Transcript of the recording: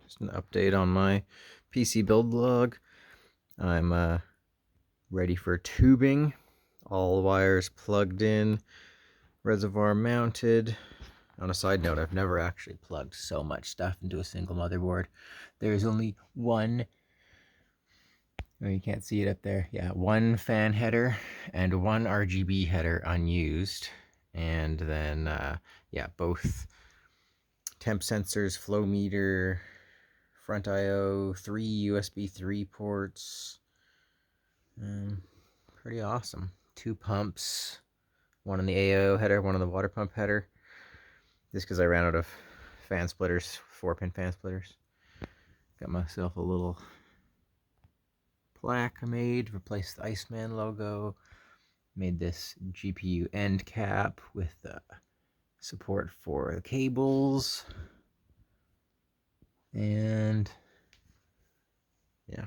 Just an update on my PC build log. I'm ready for tubing. All wires plugged in, reservoir mounted. On a side note, I've never actually plugged so much stuff into a single motherboard. There's only one, oh, you can't see it up there. Yeah, one fan header and one RGB header unused. And then, yeah, both temp sensors, flow meter, front I/O, 3 USB 3 ports. Pretty awesome. 2 pumps, one on the AO header, one on the water pump header. Just because I ran out of fan splitters, 4-pin fan splitters. Got myself a little plaque I made, replaced the Iceman logo. Made this GPU end cap with support for the cables. And yeah,